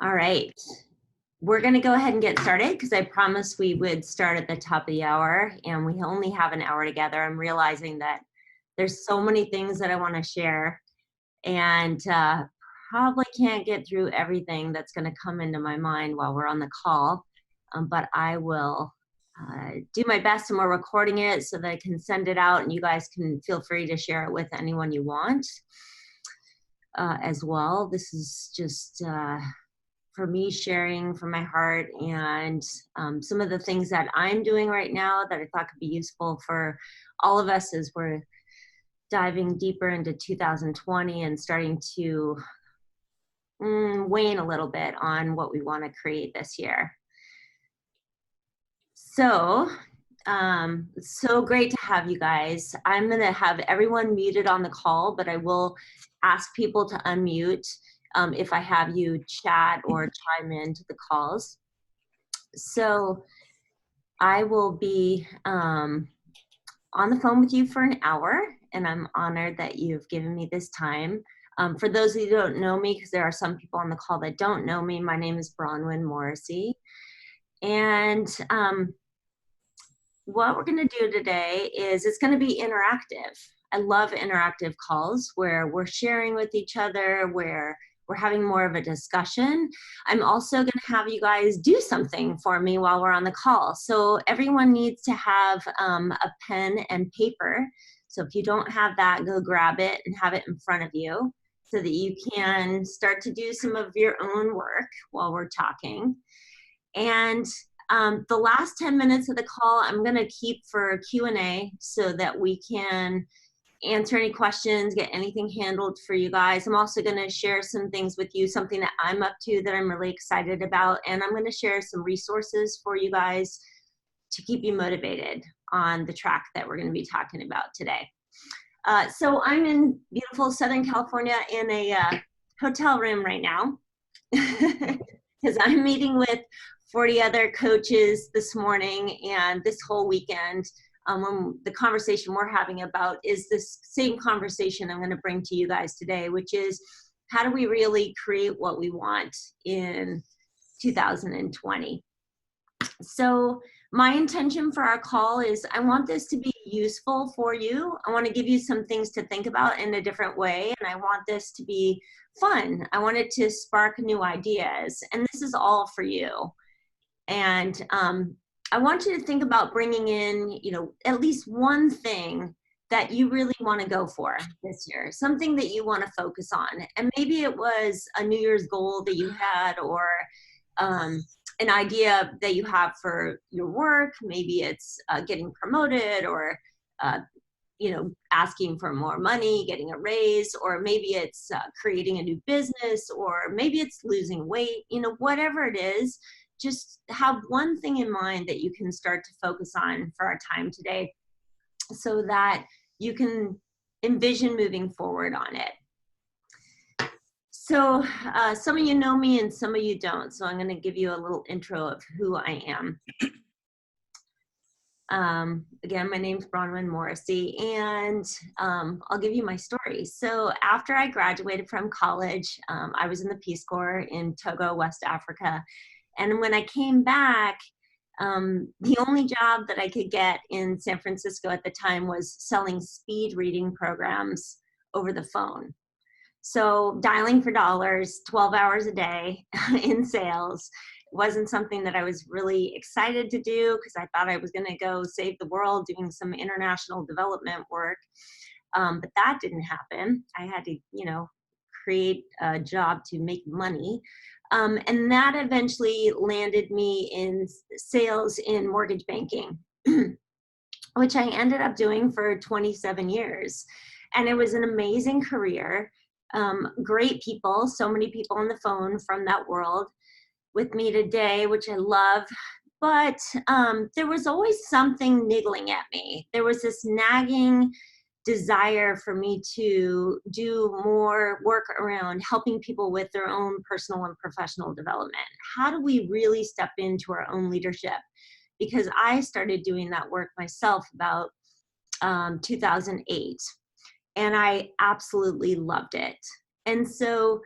All right. We're going to go ahead and get started because I promised we would start at the top of the hour, and we only have an hour together. I'm realizing that there's so many things that I want to share, and probably can't get through everything that's going to come into my mind while we're on the call, but I will do my best, and we're recording it so that I can send it out, and you guys can feel free to share it with anyone you want as well. This is just for me sharing from my heart, and some of the things that I'm doing right now that I thought could be useful for all of us as we're diving deeper into 2020 and starting to wane a little bit on what we want to create this year. So, so great to have you guys. I'm going to have everyone muted on the call, but I will ask people to unmute if I have you chat or chime into the calls. So I will be on the phone with you for an hour, and I'm honored that you've given me this time. For those of you who don't know me, because there are some people on the call that don't know me, my name is Bronwyn Morrissey. And what we're going to do today is it's going to be interactive. I love interactive calls where we're sharing with each other, where we're having more of a discussion. I'm also going to have you guys do something for me while we're on the call. So everyone needs to have a pen and paper. So if you don't have that, go grab it and have it in front of you so that you can start to do some of your own work while we're talking. And the last 10 minutes of the call, I'm going to keep for Q&A so that we can answer any questions, get anything handled for you guys. I'm also going to share some things with you, something that I'm up to that I'm really excited about. And I'm going to share some resources for you guys to keep you motivated on the track that we're going to be talking about today. So I'm in beautiful Southern California in a hotel room right now because I'm meeting with 40 other coaches this morning and this whole weekend. The conversation we're having about is this same conversation I'm going to bring to you guys today, which is how do we really create what we want in 2020? So my intention for our call is I want this to be useful for you. I want to give you some things to think about in a different way, and I want this to be fun. I want it to spark new ideas, and this is all for you. And I want you to think about bringing in, at least one thing that you really want to go for this year, something that you want to focus on. And maybe it was a New Year's goal that you had, or an idea that you have for your work. Maybe it's getting promoted, or asking for more money, getting a raise, or maybe it's creating a new business, or maybe it's losing weight, whatever it is. Just have one thing in mind that you can start to focus on for our time today so that you can envision moving forward on it. So some of you know me and some of you don't. So I'm going to give you a little intro of who I am. Again, my name's Bronwyn Morrissey, and I'll give you my story. So after I graduated from college, I was in the Peace Corps in Togo, West Africa. And when I came back, the only job that I could get in San Francisco at the time was selling speed reading programs over the phone. So dialing for dollars, 12 hours a day in sales wasn't something that I was really excited to do because I thought I was going to go save the world doing some international development work. But that didn't happen. I had to, create a job to make money. And that eventually landed me in sales in mortgage banking, which I ended up doing for 27 years. And it was an amazing career, great people, so many people on the phone from that world with me today, which I love. But there was always something niggling at me. There was this nagging desire for me to do more work around helping people with their own personal and professional development. How do we really step into our own leadership? Because I started doing that work myself about 2008, and I absolutely loved it. And so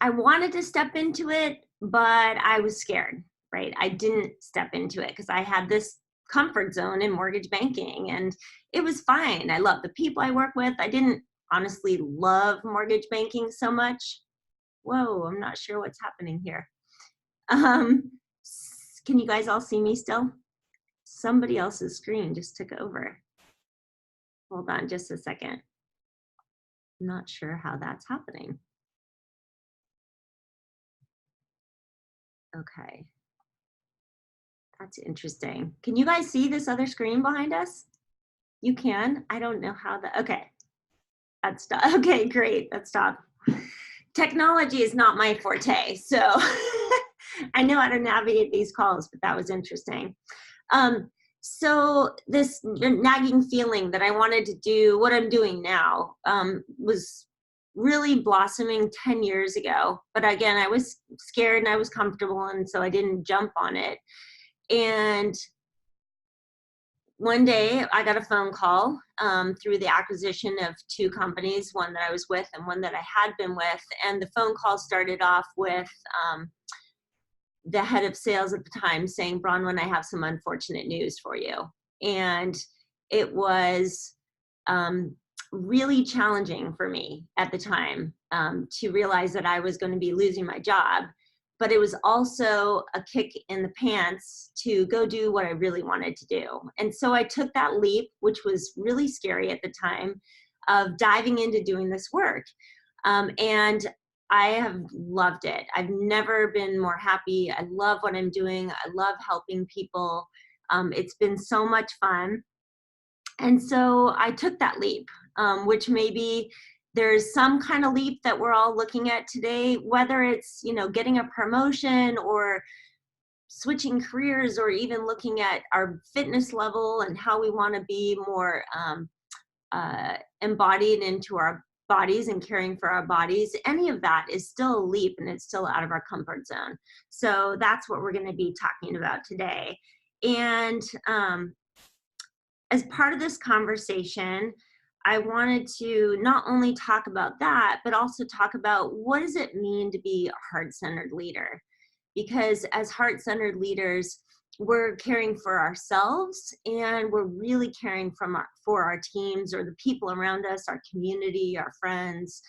I wanted to step into it, but I was scared, right? I didn't step into it because I had this comfort zone in mortgage banking, and it was fine. I love the people I work with. I didn't honestly love mortgage banking so much. Whoa, I'm not sure what's happening here. Um, can you guys all see me still? Somebody else's screen just took over. Hold on just a second. I'm not sure how that's happening. Okay. That's interesting. Can you guys see this other screen behind us? You can? I don't know how that, okay. That stopped. Okay, great, that stopped. Technology is not my forte, so I know how to navigate these calls, but that was interesting. So this nagging feeling that I wanted to do what I'm doing now was really blossoming 10 years ago. But again, I was scared and I was comfortable, and so I didn't jump on it. And one day I got a phone call through the acquisition of two companies, one that I was with and one that I had been with. And the phone call started off with the head of sales at the time saying, Bronwyn, I have some unfortunate news for you. And it was really challenging for me at the time to realize that I was going to be losing my job. But it was also a kick in the pants to go do what I really wanted to do. And so I took that leap, which was really scary at the time, of diving into doing this work. And I have loved it. I've never been more happy. I love what I'm doing. I love helping people. It's been so much fun. And so I took that leap, which maybe there's some kind of leap that we're all looking at today, whether it's, you know, getting a promotion or switching careers, or even looking at our fitness level and how we want to be more embodied into our bodies and caring for our bodies. Any of that is still a leap, and it's still out of our comfort zone. So that's what we're going to be talking about today. And as part of this conversation, I wanted to not only talk about that, but also talk about what does it mean to be a heart-centered leader? Because as heart-centered leaders, we're caring for ourselves, and we're really caring for our teams or the people around us, our community, our friends,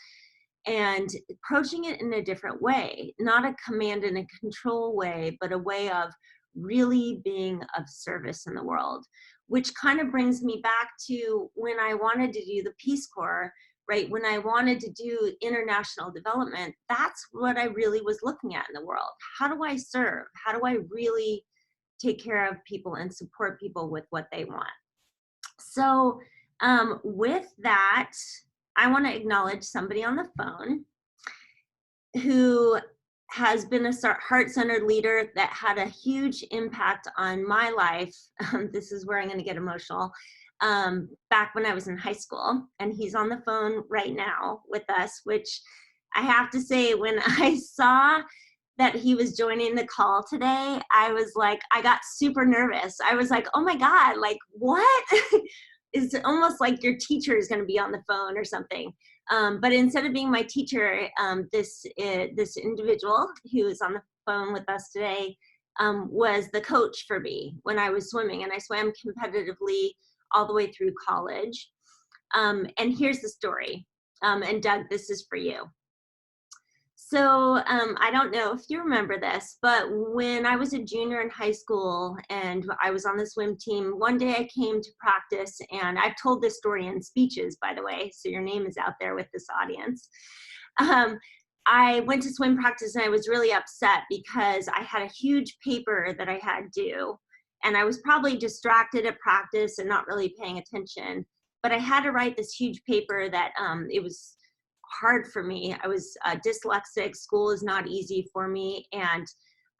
and approaching it in a different way, not a command and a control way, but a way of really being of service in the world, which kind of brings me back to when I wanted to do the Peace Corps, right? When I wanted to do international development, that's what I really was looking at in the world. How do I serve? How do I really take care of people and support people with what they want? So with that, I want to acknowledge somebody on the phone who has been a heart-centered leader that had a huge impact on my life. This is where I'm going to get emotional. Back when I was in high school, and he's on the phone right now with us, which I have to say, when I saw that he was joining the call today, I was like, I got super nervous. I was like, oh my God, like what? It's almost like your teacher is going to be on the phone or something. But instead of being my teacher, this individual who is on the phone with us today was the coach for me when I was swimming, and I swam competitively all the way through college. And here's the story. And Doug, this is for you. So I don't know if you remember this, but when I was a junior in high school and I was on the swim team, one day I came to practice, and I've told this story in speeches, by the way, so your name is out there with this audience. I went to swim practice, and I was really upset because I had a huge paper that I had due, and I was probably distracted at practice and not really paying attention, but I had to write this huge paper that it was hard for me. I was dyslexic. School is not easy for me, and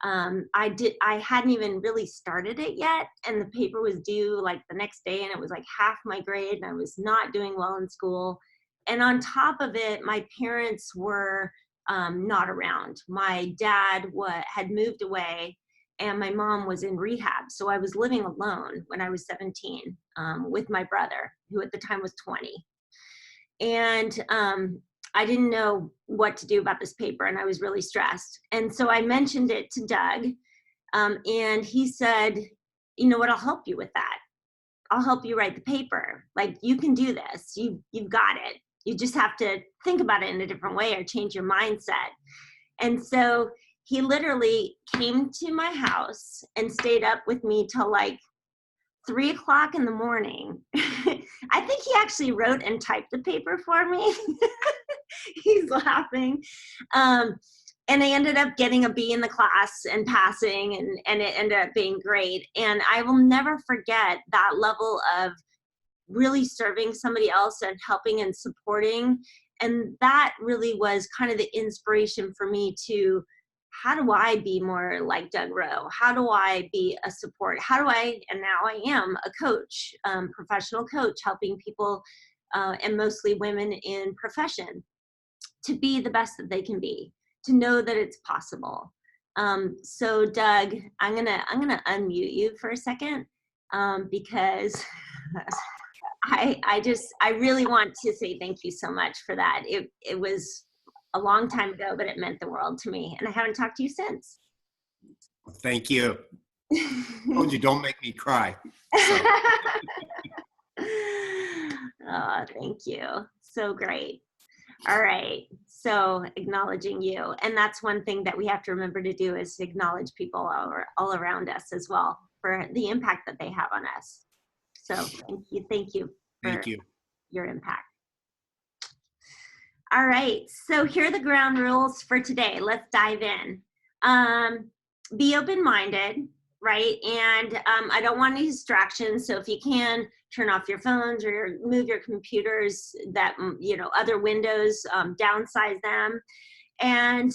I hadn't even really started it yet, and the paper was due like the next day, and it was like half my grade, and I was not doing well in school. And on top of it, my parents were not around. My dad had moved away, and my mom was in rehab, so I was living alone when I was 17 with my brother, who at the time was 20. And I didn't know what to do about this paper, and I was really stressed. And so I mentioned it to Doug, and he said, you know what, I'll help you with that. I'll help you write the paper. Like, you can do this. You've got it. You just have to think about it in a different way or change your mindset. And so he literally came to my house and stayed up with me till like 3 o'clock in the morning. I think he actually wrote and typed the paper for me. He's laughing. And I ended up getting a B in the class and passing, and it ended up being great. And I will never forget that level of really serving somebody else and helping and supporting. And that really was kind of the inspiration for me to, how do I be more like Doug Rowe? How do I be a support? How do I, and now I am a coach, professional coach, helping people, and mostly women in profession, to be the best that they can be, to know that it's possible. So Doug, I'm gonna unmute you for a second, because I really want to say thank you so much for that. It was a long time ago, but it meant the world to me, and I haven't talked to you since. Thank you. I told you, don't make me cry. So. Oh, thank you. So great. All right. So acknowledging you. And that's one thing that we have to remember to do, is acknowledge people all around us as well for the impact that they have on us. So thank you for your impact. All right, so here are the ground rules for today. Let's dive in. Be open-minded, right? And I don't want any distractions. So if you can, turn off your phones or move your computers, that, you know, other windows, downsize them. And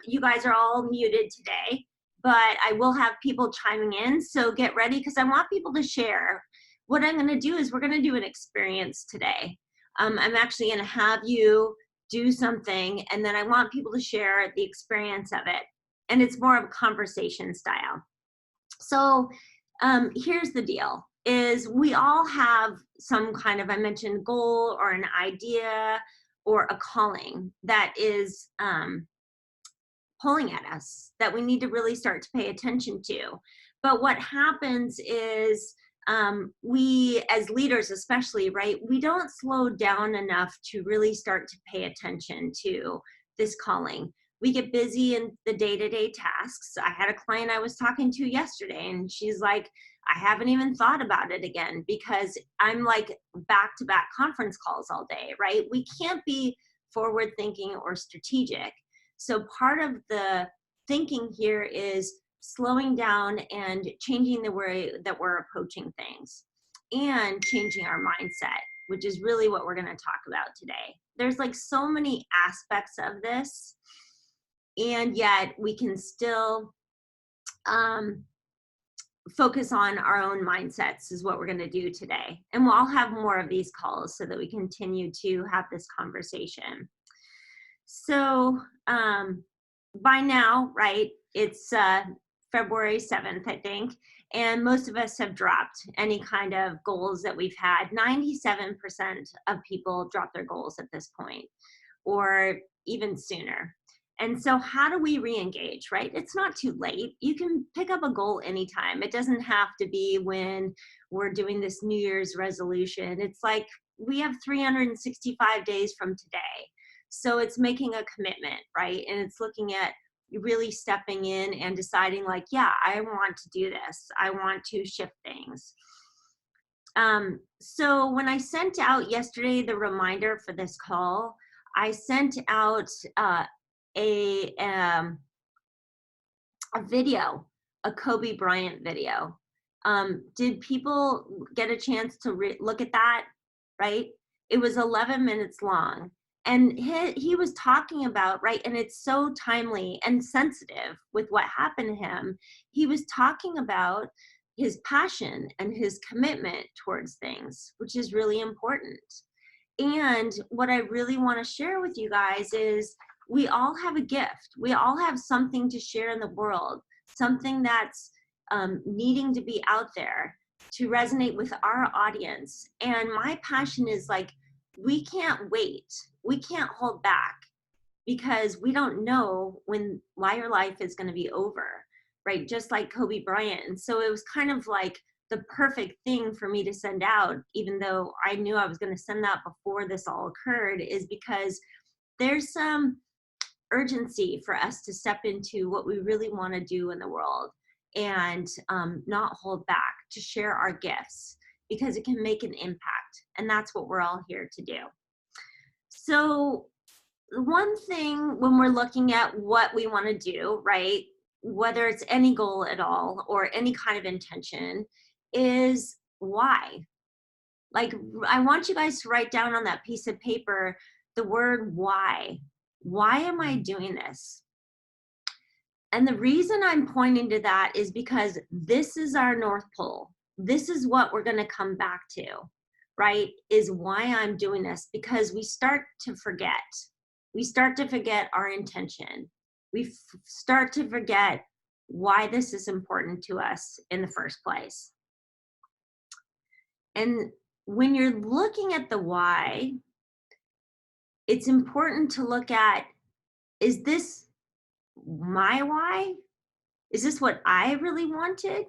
you guys are all muted today, but I will have people chiming in. So get ready, because I want people to share. What I'm going to do is we're going to do an experience today. I'm actually going to have you do something, and then I want people to share the experience of it. And it's more of a conversation style. So here's the deal, is we all have some kind of, I mentioned, goal or an idea or a calling that is pulling at us, that we need to really start to pay attention to. But what happens is, we as leaders especially, right, we don't slow down enough to really start to pay attention to this calling. We get busy in the day-to-day tasks. I had a client I was talking to yesterday, and she's like, I haven't even thought about it again, because I'm like back-to-back conference calls all day, right? We can't be forward thinking or strategic. So part of the thinking here is slowing down and changing the way that we're approaching things, and changing our mindset, which is really what we're going to talk about today. There's like so many aspects of this, and yet we can still focus on our own mindsets, is what we're going to do today. And we'll all have more of these calls so that we continue to have this conversation. So by now, right, it's February 7th, I think, and most of us have dropped any kind of goals that we've had. 97% of people drop their goals at this point, or even sooner. And so how do we re-engage, right? It's not too late. You can pick up a goal anytime. It doesn't have to be when we're doing this New Year's resolution. It's like we have 365 days from today. So it's making a commitment, right? And it's looking at really stepping in and deciding like, yeah, I want to do this. I want to shift things. So when I sent out yesterday the reminder for this call, I sent out a video, a Kobe Bryant video. Did people get a chance to look at that, right? It was 11 minutes long. And he was talking about, right, and it's so timely and sensitive with what happened to him. He was talking about his passion and his commitment towards things, which is really important. And what I really want to share with you guys is, we all have a gift. We all have something to share in the world, something that's needing to be out there to resonate with our audience. And my passion is like we can't wait. We can't hold back because we don't know why your life is going to be over, right? Just like Kobe Bryant. And so it was kind of like the perfect thing for me to send out, even though I knew I was going to send that before this all occurred, is because there's some urgency for us to step into what we really want to do in the world, and not hold back, to share our gifts, because it can make an impact. And that's what we're all here to do. So one thing when we're looking at what we want to do, right, whether it's any goal at all or any kind of intention, is why. Like, I want you guys to write down on that piece of paper the word why. Why am I doing this? And the reason I'm pointing to that is because this is our North Pole. This is what we're going to come back to, right? Is why I'm doing this, because we start to forget. We start to forget our intention. We start to forget why this is important to us in the first place. And when you're looking at the why, it's important to look at, is this my why? Is this what I really wanted?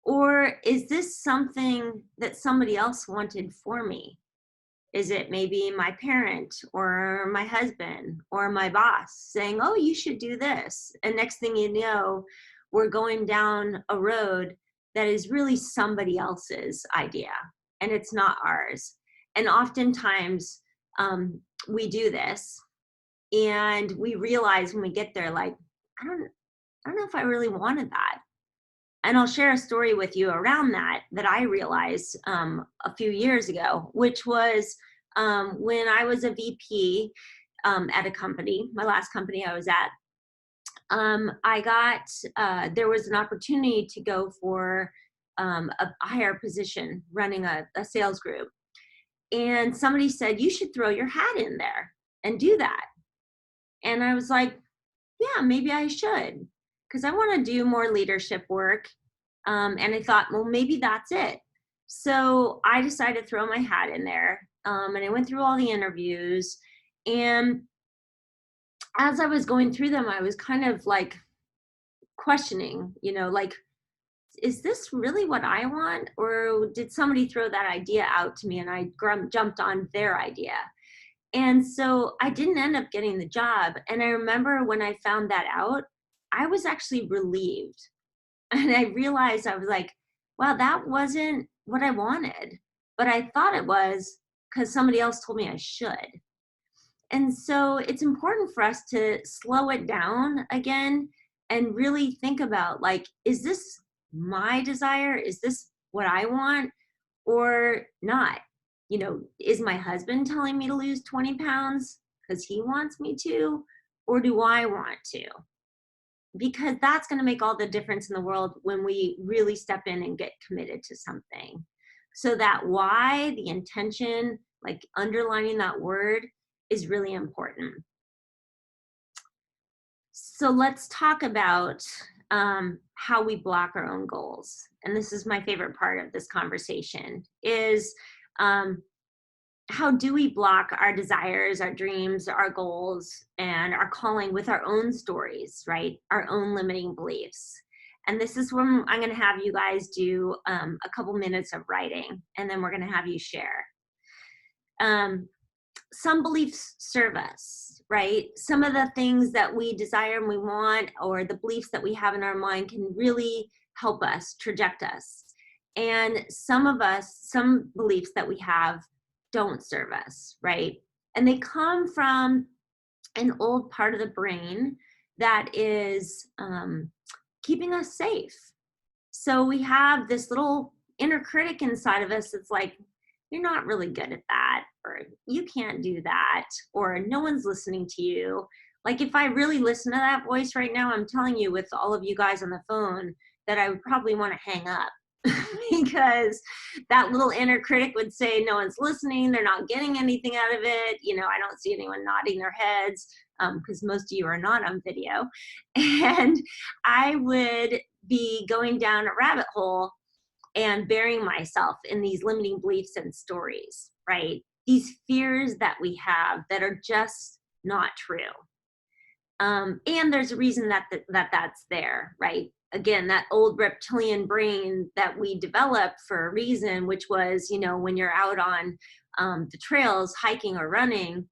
Or is this something that somebody else wanted for me? Is it maybe my parent or my husband or my boss saying, oh, you should do this? And next thing you know, we're going down a road that is really somebody else's idea and it's not ours. And oftentimes we do this and we realize when we get there, like, I don't know if I really wanted that. And I'll share a story with you around that I realized a few years ago, which was when I was a VP at a company, my last company I was at. There was an opportunity to go for a higher position running a sales group. And somebody said, you should throw your hat in there and do that. And I was like, yeah, maybe I should, because I want to do more leadership work. And I thought, well, maybe that's it. So I decided to throw my hat in there. And I went through all the interviews. And as I was going through them, I was kind of like questioning, like, is this really what I want? Or did somebody throw that idea out to me and I jumped on their idea? And so I didn't end up getting the job. And I remember when I found that out, I was actually relieved. And I realized, I was like, wow, that wasn't what I wanted. But I thought it was because somebody else told me I should. And so it's important for us to slow it down again and really think about, like, is this my desire? Is this what I want or not? Is my husband telling me to lose 20 pounds because he wants me to, or do I want to? Because that's going to make all the difference in the world when we really step in and get committed to something. So that why, the intention, like underlining that word, is really important. So let's talk about how we block our own goals. And this is my favorite part of this conversation, is how do we block our desires, our dreams, our goals, and our calling with our own stories, right? Our own limiting beliefs. And this is when I'm going to have you guys do a couple minutes of writing, and then we're going to have you share. Some beliefs serve us, right? Some of the things that we desire and we want, or the beliefs that we have in our mind, can really help us, traject us. And some beliefs that we have don't serve us, right? And they come from an old part of the brain that is keeping us safe. So we have this little inner critic inside of us that's like, you're not really good at that, or you can't do that, or no one's listening to you. Like, if I really listen to that voice right now, I'm telling you, with all of you guys on the phone, that I would probably want to hang up. Because that little inner critic would say, no one's listening, they're not getting anything out of it. I don't see anyone nodding their heads, because most of you are not on video. And I would be going down a rabbit hole and burying myself in these limiting beliefs and stories, right? these fears that we have that are just not true. And there's a reason that's there, right? Again, that old reptilian brain that we developed for a reason, which was, when you're out on the trails, hiking or running,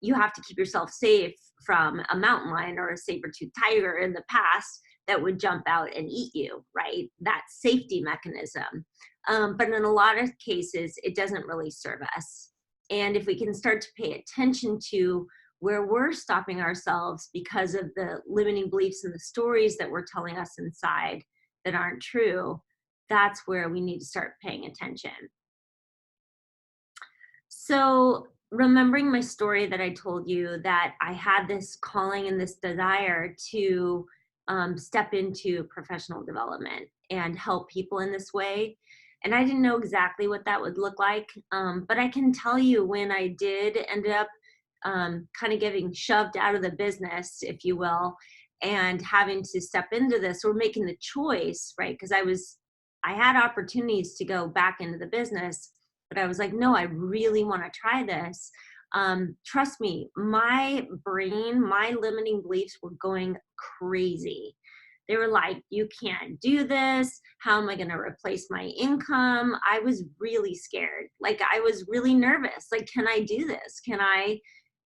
you have to keep yourself safe from a mountain lion or a saber-toothed tiger in the past that would jump out and eat you, right? That safety mechanism. But in a lot of cases, it doesn't really serve us. And if we can start to pay attention to where we're stopping ourselves because of the limiting beliefs and the stories that we're telling us inside that aren't true, that's where we need to start paying attention. So remembering my story that I told you, that I had this calling and this desire to step into professional development and help people in this way. And I didn't know exactly what that would look like. But I can tell you, when I did end up kind of getting shoved out of the business, if you will, and having to step into this, or making the choice, right? Because I had opportunities to go back into the business, but I was like, no, I really want to try this. Trust me, my brain, my limiting beliefs were going crazy. They were like, you can't do this. How am I going to replace my income? I was really scared. Like, I was really nervous. Like, can I do this? Can I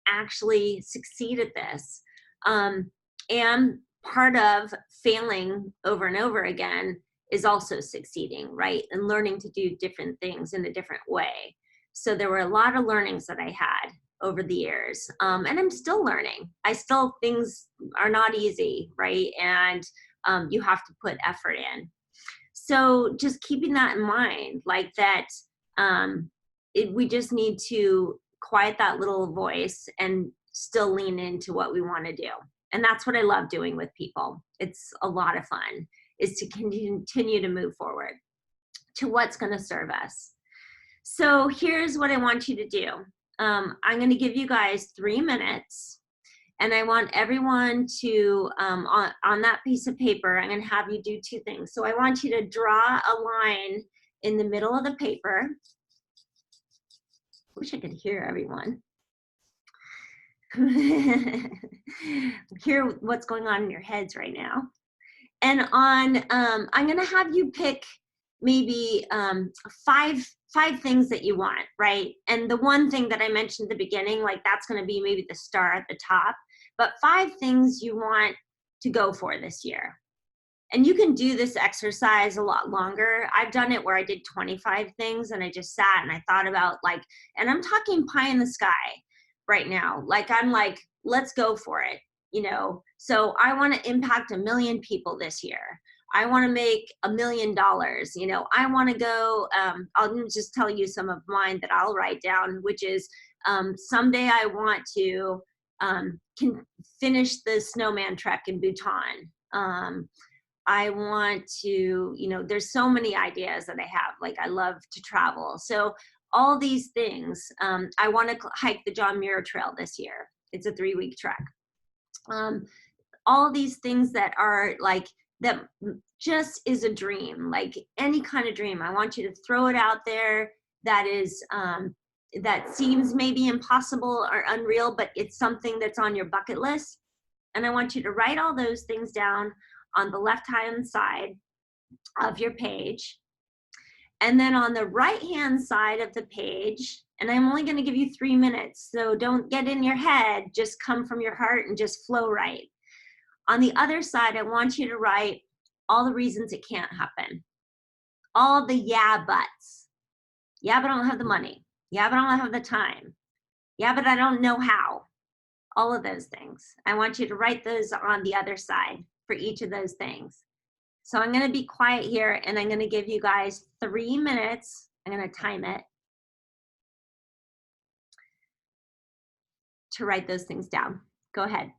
actually succeed at this? And part of failing over and over again is also succeeding, right? And learning to do different things in a different way. So there were a lot of learnings that I had over the years. And I'm still learning. Things are not easy, right? And you have to put effort in. So just keeping that in mind, like that, we just need to quiet that little voice and still lean into what we want to do. And that's what I love doing with people. It's a lot of fun, is to continue to move forward to what's going to serve us. So here's what I want you to do. I'm going to give you guys 3 minutes, and I want everyone to, on that piece of paper, I'm going to have you do 2 things. So I want you to draw a line in the middle of the paper. Wish I could hear everyone. Hear what's going on in your heads right now. And I'm going to have you pick maybe 5 things that you want, right? And the one thing that I mentioned at the beginning, like, that's going to be maybe the star at the top, but 5 things you want to go for this year. And you can do this exercise a lot longer. I've done it where I did 25 things, and I just sat and I thought about, like, and I'm talking pie in the sky right now. Like, I'm like, let's go for it. So I want to impact 1 million people this year. I want to make $1 million. I want to go, I'll just tell you some of mine that I'll write down, which is, someday I want to can finish the snowman trek in Bhutan. I want to, there's so many ideas that I have. Like, I love to travel. So all these things, I want to hike the John Muir Trail this year. It's a 3-week trek. All these things that are like, that just is a dream, like any kind of dream. I want you to throw it out there. That is, that seems maybe impossible or unreal, but it's something that's on your bucket list. And I want you to write all those things down on the left-hand side of your page. And then on the right-hand side of the page, and I'm only going to give you 3 minutes, so don't get in your head, just come from your heart and just flow right. On the other side, I want you to write all the reasons it can't happen. All the yeah buts. Yeah, but I don't have the money. Yeah, but I don't have the time. Yeah, but I don't know how. All of those things. I want you to write those on the other side for each of those things. So I'm going to be quiet here, and I'm going to give you guys 3 minutes. I'm going to time it to write those things down. Go ahead.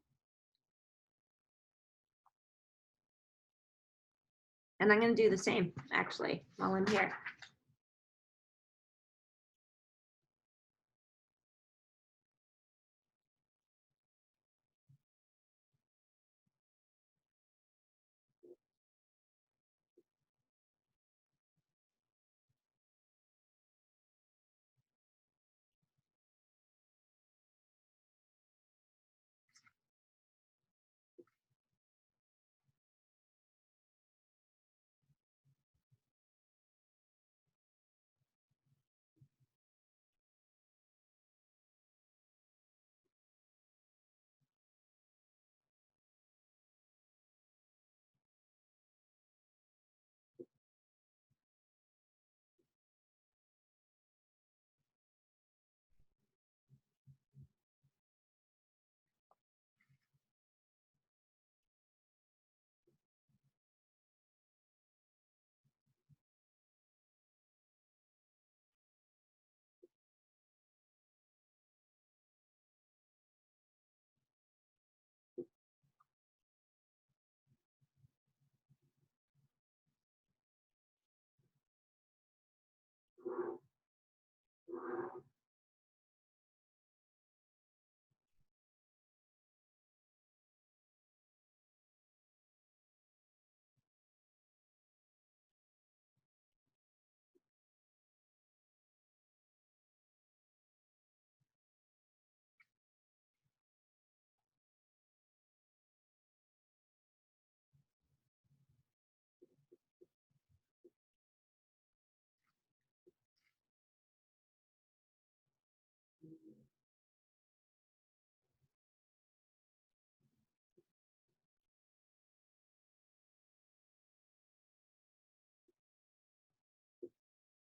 And I'm going to do the same, actually, while I'm here.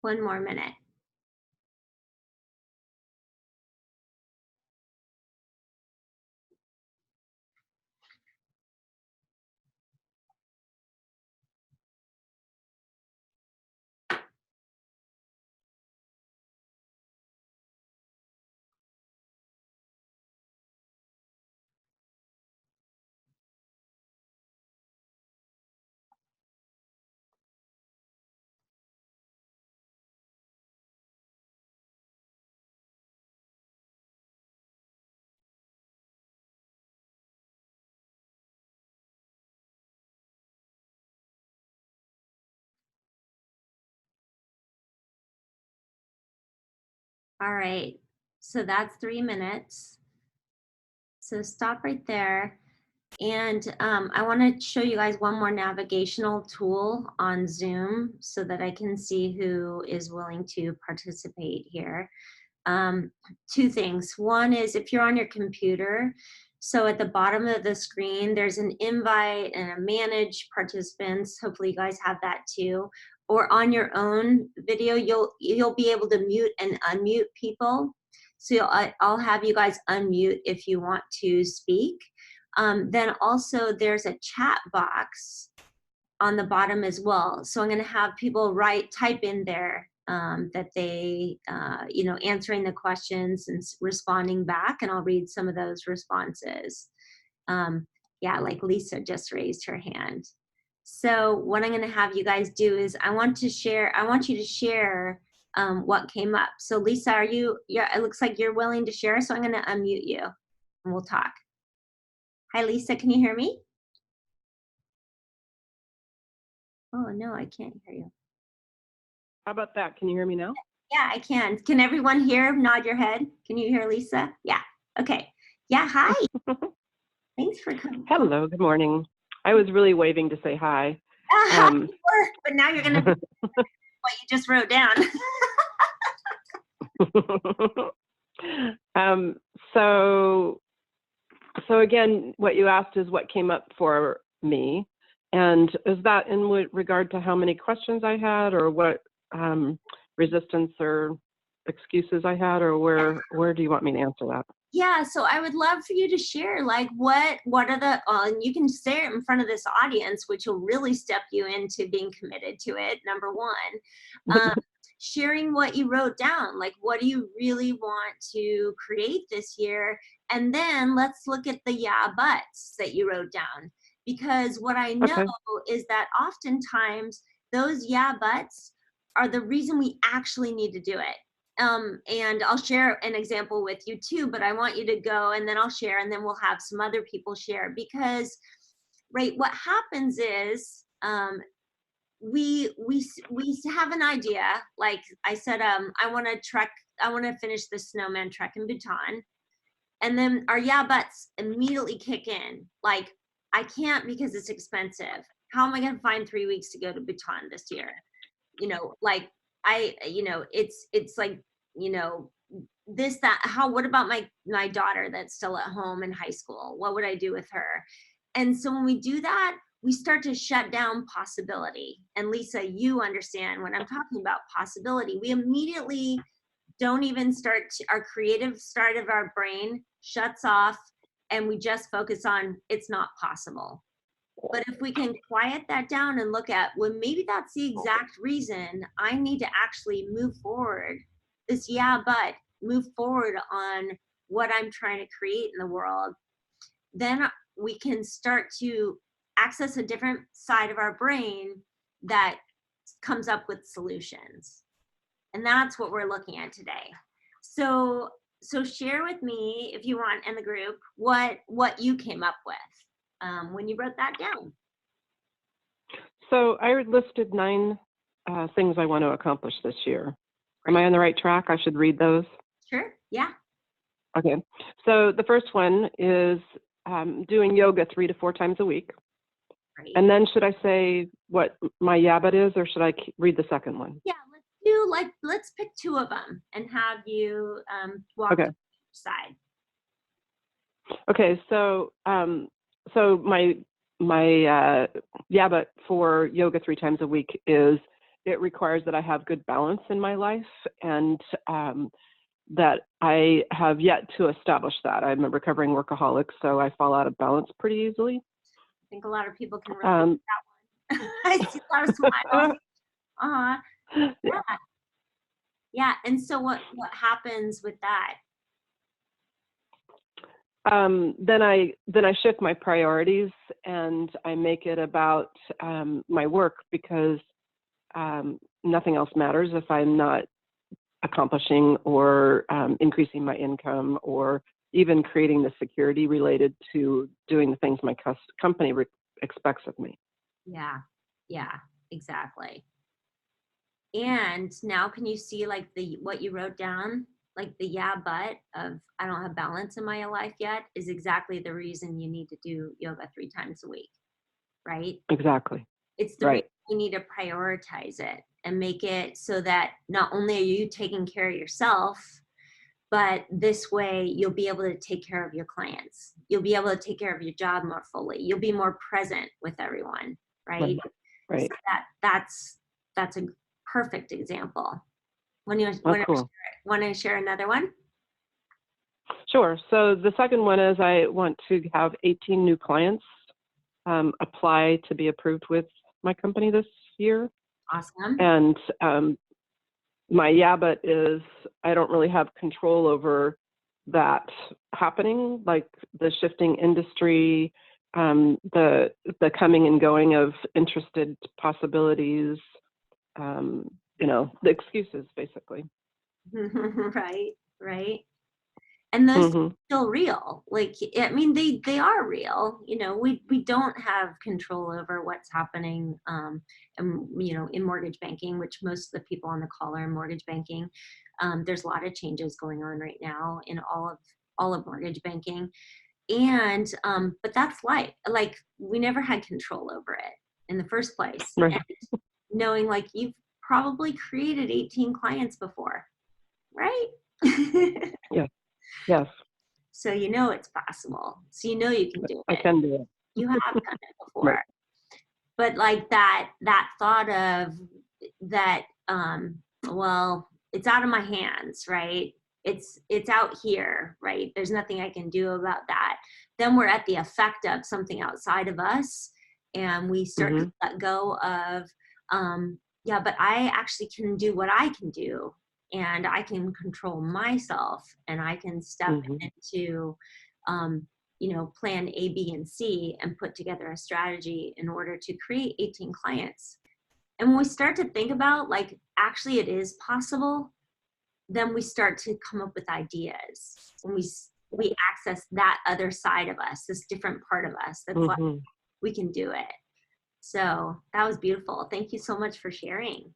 1 more minute. All right, so that's 3 minutes. So stop right there. And I want to show you guys one more navigational tool on Zoom so that I can see who is willing to participate here. Two things. One is if you're on your computer, so at the bottom of the screen, there's an invite and a manage participants. Hopefully you guys have that too. Or on your own video, you'll be able to mute and unmute people. So I'll have you guys unmute if you want to speak. Then also there's a chat box on the bottom as well. So I'm going to have people type in there that they, answering the questions and responding back, and I'll read some of those responses. Yeah, like Lisa just raised her hand. So what I'm going to have you guys do is I want you to share what came up. So Lisa, yeah, it looks like you're willing to share, so I'm going to unmute you and we'll talk. Hi, Lisa, can you hear me? Oh, no, I can't hear you. How about that? Can you hear me now? Yeah, I can. Can everyone hear? Nod your head. Can you hear Lisa? Yeah. Okay. Yeah, hi. Thanks for coming. Hello, good morning. I was really waving to say hi. But now you're going to what you just wrote down. So again, what you asked is what came up for me. And is that in regard to how many questions I had, or what resistance or excuses I had, or where do you want me to answer that? Yeah, so I would love for you to share, like, what are the, and you can say it in front of this audience, which will really step you into being committed to it, number one. Sharing what you wrote down, like, what do you really want to create this year? And then let's look at the yeah buts that you wrote down. Because what I know is that oftentimes those yeah buts are the reason we actually need to do it. And I'll share an example with you too, but I want you to go and then I'll share, and then we'll have some other people share, because right, what happens is we have an idea, like I said, I want to finish the snowman trek in Bhutan, and then our yeah buts immediately kick in, like, I can't because it's expensive. How am I going to find 3 weeks to go to Bhutan this year? Like, it's like, this, that, what about my daughter that's still at home in high school? What would I do with her? And so when we do that, we start to shut down possibility. And Lisa, you understand when I'm talking about possibility, we immediately don't even our creative start of our brain shuts off, and we just focus on it's not possible. But if we can quiet that down and look at, well, maybe that's the exact reason I need to actually move forward. But move forward on what I'm trying to create in the world, then we can start to access a different side of our brain that comes up with solutions. And that's what we're looking at today. So share with me, if you want, in the group, what you came up with when you wrote that down. So I listed 9 things I want to accomplish this year. Am I on the right track? I should read those? Sure, yeah. Okay, so the first one is doing yoga 3 to 4 times a week. Great. And then should I say what my yabut is, or should I read the second one? Yeah, let's pick 2 of them and have you walk to each side. Okay, so my yabut for yoga 3 times a week is it requires that I have good balance in my life, and that I have yet to establish that. I'm a recovering workaholic, so I fall out of balance pretty easily. I think a lot of people can relate to that one. I see a lot of smiles. Yeah. Yeah. And so what happens with that? Then I shift my priorities and I make it about my work, because nothing else matters if I'm not accomplishing or increasing my income, or even creating the security related to doing the things my company expects of me. Yeah, exactly. And now can you see like what you wrote down, like the but of I don't have balance in my life yet is exactly the reason you need to do yoga 3 times a week, right? Exactly. It's the reason you need to prioritize it and make it so that not only are you taking care of yourself, but this way you'll be able to take care of your clients. You'll be able to take care of your job more fully. You'll be more present with everyone, right? Right. So that's a perfect example. Want to share another one? Sure. So the second one is I want to have 18 new clients apply to be approved with my company this year. Awesome. And my but is I don't really have control over that happening, like the shifting industry, the coming and going of interested possibilities, the excuses basically. Right. And those are still real. Like, I mean, they are real. We don't have control over what's happening, in mortgage banking, which most of the people on the call are in mortgage banking. There's a lot of changes going on right now in all of mortgage banking. And, but that's life. Like, we never had control over it in the first place. Right. And knowing like you've probably created 18 clients before, right? Yeah. Yes. So it's possible. So you can do it. I can do it. You have done it before. Right. But like that thought of that, well, it's out of my hands, right? It's out here, right? There's nothing I can do about that. Then we're at the effect of something outside of us, and we start to let go of, but I actually can do what I can do. And I can control myself, and I can step into, plan A, B, and C, and put together a strategy in order to create 18 clients. And when we start to think about like, actually it is possible, then we start to come up with ideas. When we access that other side of us, this different part of us, that's like, we can do it. So that was beautiful. Thank you so much for sharing.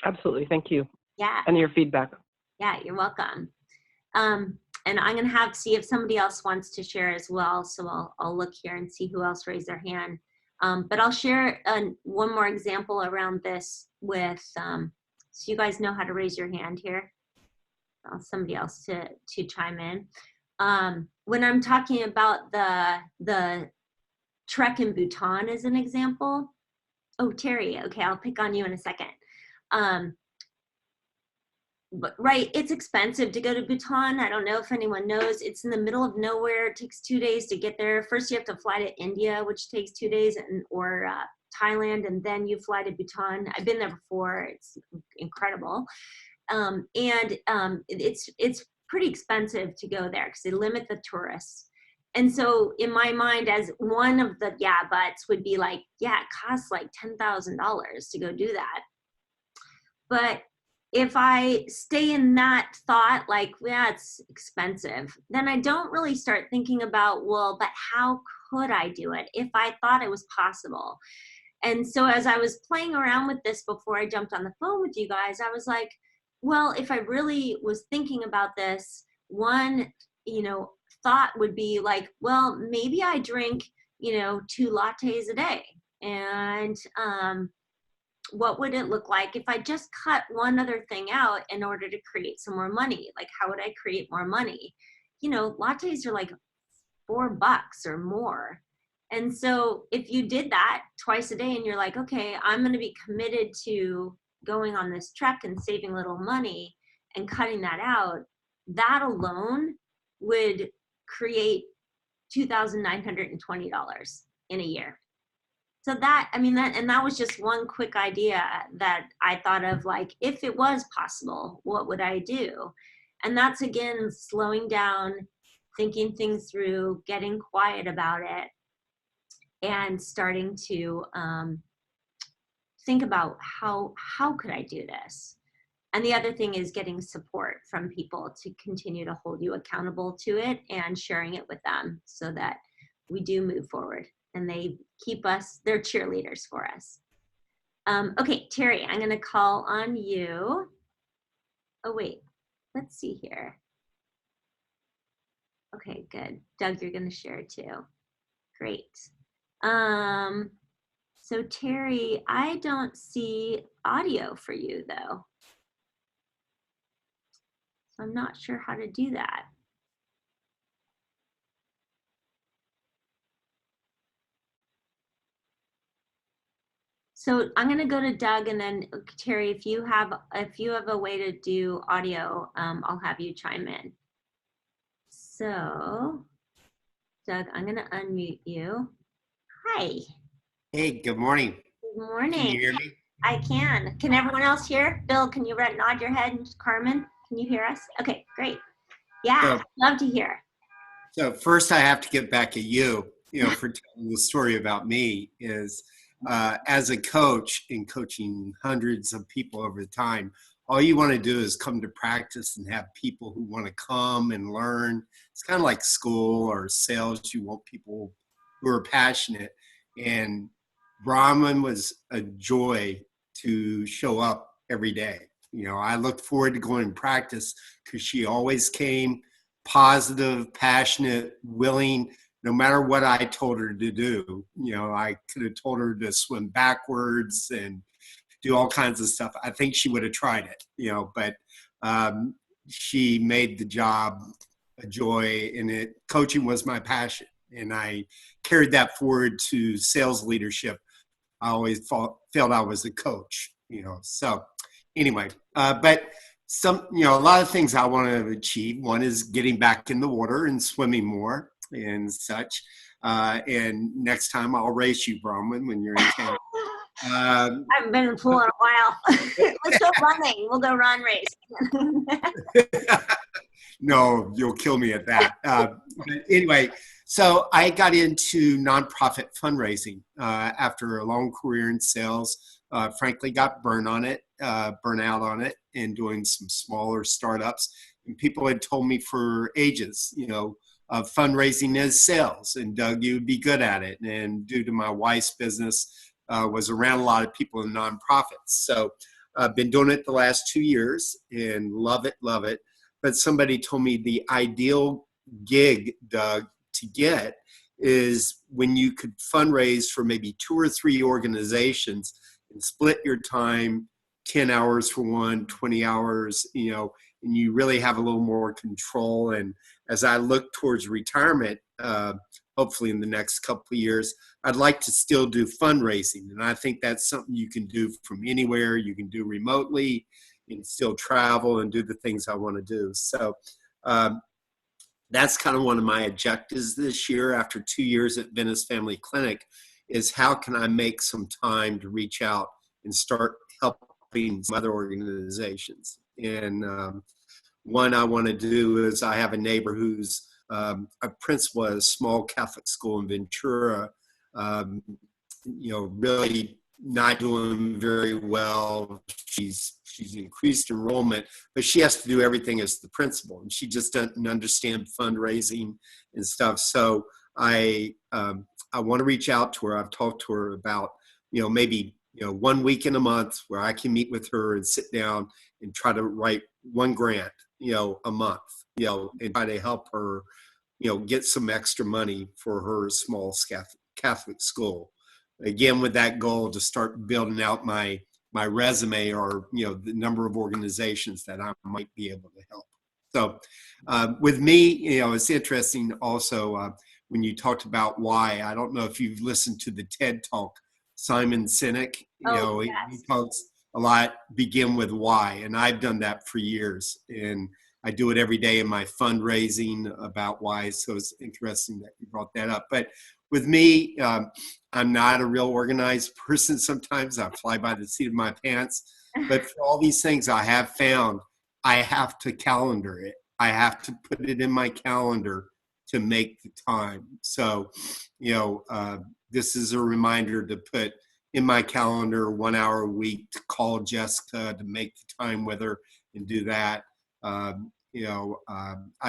Absolutely. Thank you. Yeah. And your feedback. Yeah, you're welcome. And I'm going to see if somebody else wants to share as well. So I'll look here and see who else raised their hand. But I'll share one more example around this with, so you guys know how to raise your hand here. Somebody else to chime in. When I'm talking about the trek in Bhutan as an example. Oh, Terry, okay, I'll pick on you in a second. But right, it's expensive to go to Bhutan. I don't know if anyone knows. It's in the middle of nowhere. It takes 2 days to get there. First, you have to fly to India, which takes 2 days, or Thailand, and then you fly to Bhutan. I've been there before. It's incredible, and it's pretty expensive to go there because they limit the tourists. And so, in my mind, as one of the buts would be like, it costs like $10,000 to go do that, but if I stay in that thought, like, it's expensive, then I don't really start thinking about, well, but how could I do it if I thought it was possible? And so as I was playing around with this before I jumped on the phone with you guys, I was like, well, if I really was thinking about this, one, thought would be like, well, maybe I drink, 2 lattes a day. And, what would it look like if I just cut one other thing out in order to create some more money? Like, how would I create more money? Lattes are like $4 or more. And so if you did that twice a day and you're like, okay, I'm going to be committed to going on this trek and saving a little money and cutting that out, that alone would create $2,920 in a year. So that, I mean, that was just one quick idea that I thought of, like, if it was possible, what would I do? And that's, again, slowing down, thinking things through, getting quiet about it, and starting to think about how could I do this? And the other thing is getting support from people to continue to hold you accountable to it and sharing it with them so that we do move forward and they keep us, they're cheerleaders for us. Okay, Terry, I'm going to call on you. Oh, wait, let's see here. Okay, good. Doug, you're going to share too. Great. So Terry, I don't see audio for you though. So I'm not sure how to do that. So I'm going to go to Doug, and then Terry, if you have a way to do audio, I'll have you chime in. So Doug, I'm going to unmute you. Hi. Hey, good morning. Good morning. Can you hear me? I can. Can everyone else hear? Bill, can you nod your head? And Carmen, can you hear us? Okay, great. Yeah, So, love to hear. So first I have to get back at you, for telling the story about me is as a coach in coaching hundreds of people over time, all you want to do is come to practice and have people who want to come and learn. It's kind of like school or sales. You want people who are passionate. And Bronwyn was a joy to show up every day. I looked forward to going to practice because she always came positive, passionate, willing, no matter what I told her to do. I could have told her to swim backwards and do all kinds of stuff. I think she would have tried it, but she made the job a joy, and coaching was my passion. And I carried that forward to sales leadership. I always felt I was a coach, so anyway, but a lot of things I want to achieve. One is getting back in the water and swimming more and such. And next time I'll race you, Bronwyn, when you're in town. I haven't been in the pool in a while. Let's go running. We'll go run race. No, you'll kill me at that. But anyway, so I got into nonprofit fundraising after a long career in sales. Frankly, got burnt out on it, and doing some smaller startups. And people had told me for ages, fundraising is sales, and Doug, you'd be good at it. And due to my wife's business, was around a lot of people in nonprofits. So I've been doing it the last 2 years and love it. But somebody told me the ideal gig, Doug, to get is when you could fundraise for maybe 2 or 3 organizations and split your time, 10 hours for one, 20 hours, and you really have a little more control. And as I look towards retirement, hopefully in the next couple of years, I'd like to still do fundraising. And I think that's something you can do from anywhere. You can do remotely and still travel and do the things I want to do. So that's kind of one of my objectives this year after 2 years at Venice Family Clinic, is how can I make some time to reach out and start helping some other organizations. And one I want to do is, I have a neighbor who's a principal at a small Catholic school in Ventura, really not doing very well. She's increased enrollment, but she has to do everything as the principal, and she just doesn't understand fundraising and stuff. So I want to reach out to her. I've talked to her about, maybe 1 week in a month where I can meet with her and sit down and try to write one grant, a month, and try to help her, get some extra money for her small Catholic school. Again, with that goal to start building out my resume, or, the number of organizations that I might be able to help. So with me, it's interesting also, when you talked about why. I don't know if you've listened to the TED Talk, Simon Sinek, Oh, he yes. talks a lot, begin with why. And I've done that for years. And I do it every day in my fundraising about why. So it's interesting that you brought that up. But with me, I'm not a real organized person. Sometimes I fly by the seat of my pants. But for all these things I have found, I have to calendar it. I have to put it in my calendar to make the time. So, this is a reminder to put in my calendar 1 hour a week to call Jessica, to make the time with her and do that. I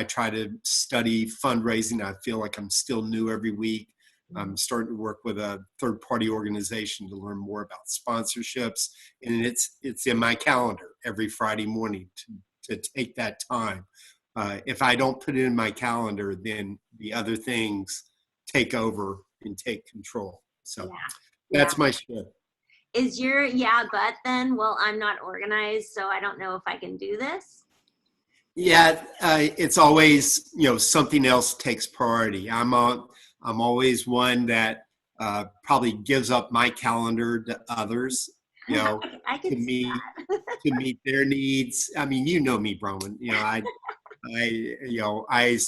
try to study fundraising. I feel like I'm still new every week. I'm starting to work with a third-party organization to learn more about sponsorships, and it's in my calendar every Friday morning to take that time. If I don't put it in my calendar, then the other things take over and take control. So that's my share. Is your but then, well, I'm not organized, so I don't know if I can do this? Yeah, it's always, something else takes priority. I'm always one that probably gives up my calendar to others, I can see that. to meet their needs. I mean, you know me, Bronwyn. I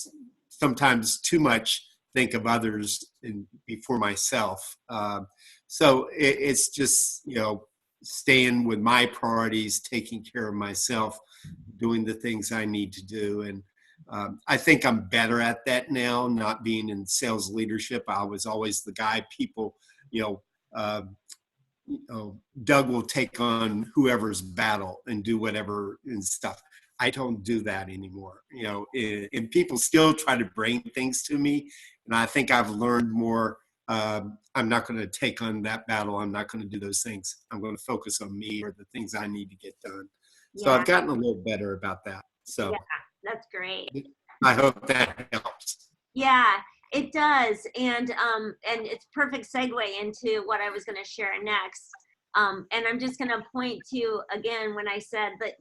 sometimes too much think of others before myself. So it's just, staying with my priorities, taking care of myself, doing the things I need to do. And I think I'm better at that now, not being in sales leadership. I was always the guy people, Doug will take on whoever's battle and do whatever and stuff. I don't do that anymore, and people still try to bring things to me. And I think I've learned more. I'm not going to take on that battle. I'm not going to do those things. I'm going to focus on me or the things I need to get done. So I've gotten a little better about that. So that's great. I hope that helps. Yeah, it does. And it's perfect segue into what I was going to share next. And I'm just going to point to, again, when I said that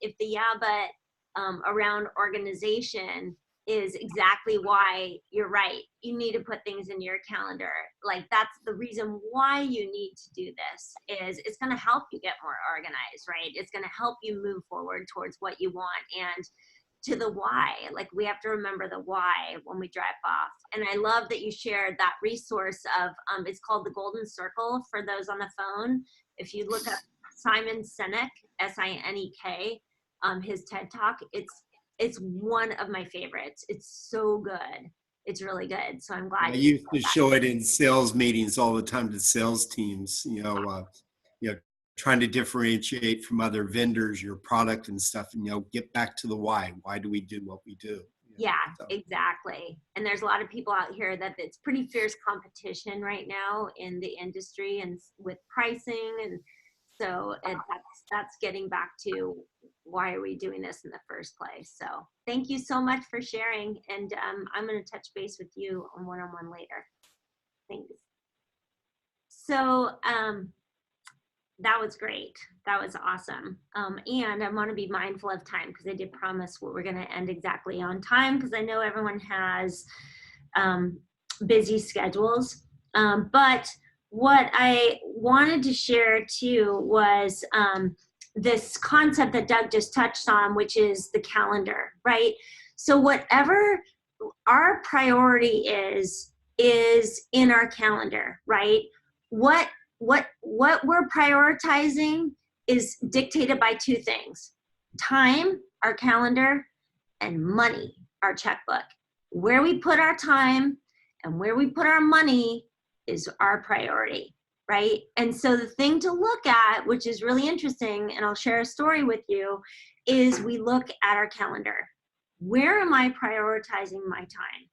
if the around organization is exactly why you're right. You need to put things in your calendar. Like, that's the reason why you need to do this, is it's going to help you get more organized, right? It's going to help you move forward towards what you want. And to the why, like, we have to remember the why when we drive off. And I love that you shared that resource of, it's called the Golden Circle for those on the phone. If you look up Simon Sinek, Sinek, his TED Talk, it's one of my favorites. It's so good. It's really good. So I'm glad. I used to show it in sales meetings all the time to sales teams, trying to differentiate from other vendors, your product and stuff, and, get back to the why. Why do we do what we do? Exactly. And there's a lot of people out here that it's pretty fierce competition right now in the industry and with pricing. And so that's getting back to, why are we doing this in the first place? So thank you so much for sharing. And I'm going to touch base with you on one-on-one later. Thanks. So that was great. That was awesome. And I want to be mindful of time, because I did promise we're going to end exactly on time, because I know everyone has busy schedules. But what I wanted to share too was this concept that Doug just touched on, which is the calendar, right? So whatever our priority is in our calendar, right? What we're prioritizing is dictated by two things: time, our calendar, and money, our checkbook. Where we put our time and where we put our money is our priority, right? And so the thing to look at, which is really interesting, and I'll share a story with you, is we look at our calendar. Where am I prioritizing my time?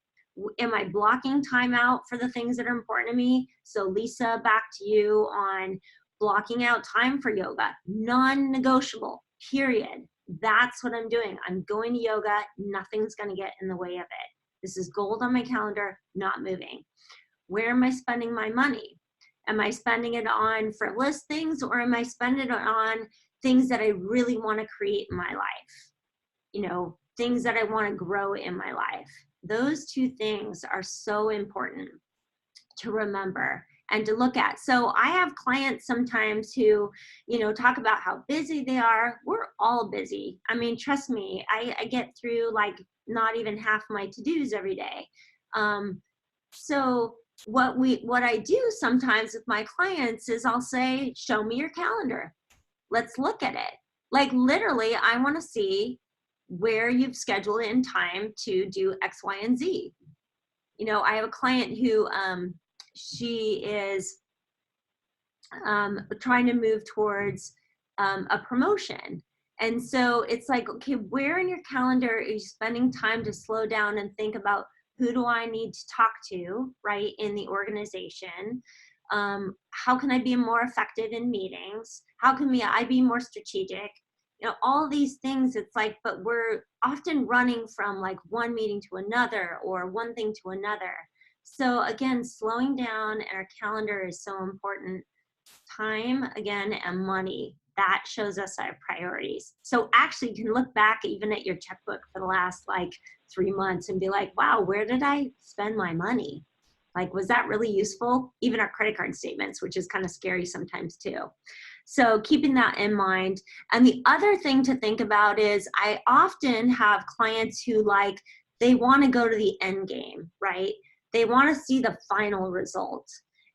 Am I blocking time out for the things that are important to me? So Lisa, back to you on blocking out time for yoga. Non-negotiable, period. That's what I'm doing. I'm going to yoga. Nothing's going to get in the way of it. This is gold on my calendar, not moving. Where am I spending my money? Am I spending it on frivolous things, or am I spending it on things that I really want to create in my life? Things that I want to grow in my life. Those two things are so important to remember and to look at. So I have clients sometimes who, talk about how busy they are. We're all busy. I mean, trust me, I get through like not even half my to-dos every day. So what I do sometimes with my clients is I'll say, show me your calendar. Let's look at it. Like literally, I want to see where you've scheduled in time to do X, Y, and Z. I have a client who she is trying to move towards a promotion. And so it's like, okay, where in your calendar are you spending time to slow down and think about who do I need to talk to, right, in the organization? How can I be more effective in meetings? How can I be more strategic? All these things, it's like, but we're often running from like one meeting to another or one thing to another. So again, slowing down our calendar is so important. Time, again, and money, that shows us our priorities. So actually you can look back even at your checkbook for the last like 3 months and be like, wow, where did I spend my money? Like, was that really useful? Even our credit card statements, which is kind of scary sometimes too. So keeping that in mind. And the other thing to think about is I often have clients who they want to go to the end game, right? They want to see the final result.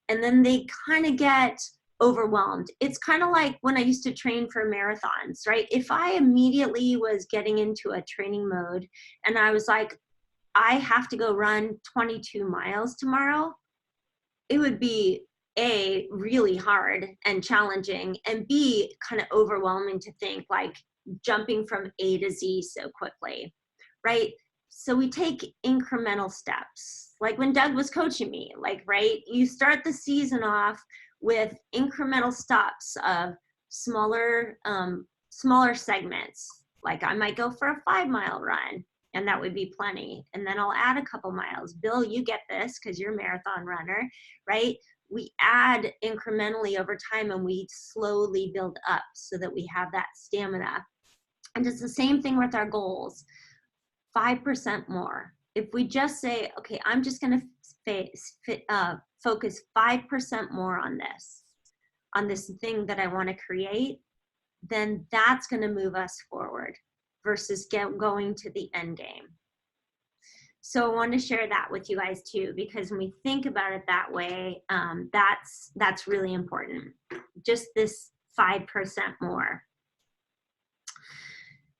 And then they kind of get overwhelmed. It's kind of like when I used to train for marathons, right? If I immediately was getting into a training mode and I was like, I have to go run 22 miles tomorrow, it would be A, really hard and challenging, and B, kind of overwhelming to think like jumping from A to Z so quickly, right? So we take incremental steps. Like when Doug was coaching me, right, you start the season off with incremental stops of smaller segments. Like I might go for a 5-mile run, and that would be plenty. And then I'll add a couple miles. Bill, you get this because you're a marathon runner, right? We add incrementally over time and we slowly build up so that we have that stamina. And it's the same thing with our goals. 5% more. If we just say, okay, I'm just going to focus 5% more on this thing that I want to create, then that's going to move us forward versus going to the end game. So I want to share that with you guys too, because when we think about it that way, that's really important. Just this 5% more.